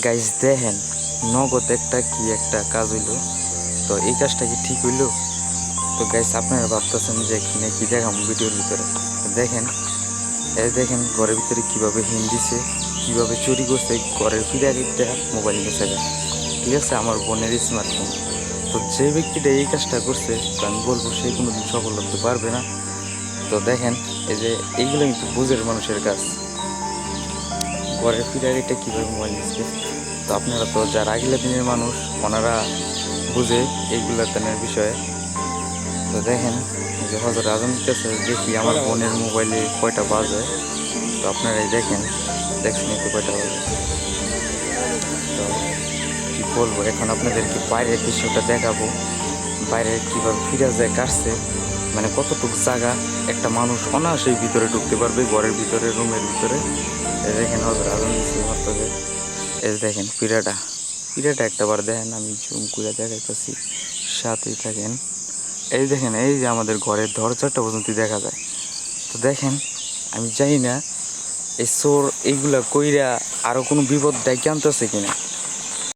Guys দেখেন নগদ একটা কি একটা কাজ হইলো। তো এই কাজটা কি ঠিক হইলো? তো গাইজ আপনারা ভাবতেছেন যে কি না কি দেখাম ভিডিওর ভিতরে। দেখেন এই দেখেন ঘরের ভিতরে কিভাবে হিম দিছে, কিভাবে চুরি করছে ঘরের ফিরারিটা মোবাইল গেছে। ঠিক আছে, আমার বোনের স্মার্টফোন। তো যে ব্যক্তিটা এই কাজটা করছে তো আমি বলবো সে কোনোদিন সফল হতে পারবে না। তো দেখেন এই যে এইগুলো কিন্তু বুঝের মানুষের কাজ, ঘরের ফিরারিটা কীভাবে মোবাইল দিচ্ছে। তো আপনারা তো যারা আগের দিনের মানুষ ওনারা বুঝে এইগুলা তানের বিষয়ে। তো দেখেন এই যে হজরত আজম দিতেছে, দেখি আমার বোনের মোবাইলে কয়টা বাজে। তো আপনারাই দেখেন, দেখছেন একটু কয়টা বাজে। তো কি বলবো, এখন আপনাদেরকে বাইরের দৃশ্যটা দেখাবো, বাইরে কীভাবে ফিরা যায় কাটছে, মানে কতটুকু জায়গা একটা মানুষ অনায়াসেই ভিতরে ঢুকতে পারবে, ঘরের ভিতরে রুমের ভিতরে। এই দেখেন হজরত আজম দিচ্ছে মাত্রকে। এই দেখেন পিড়াটা পিড়াটা একটাবার দেখেন, আমি জুম করে দেখাইতেছি, সাথেই থাকেন। এই দেখেন এই যে আমাদের ঘরের দরজাটা পর্যন্ত দেখা যায়। তো দেখেন আমি জানি না এই চোর এইগুলা কইরা আরও কোনো বিপদ ডেকে আনতেছে কিনা।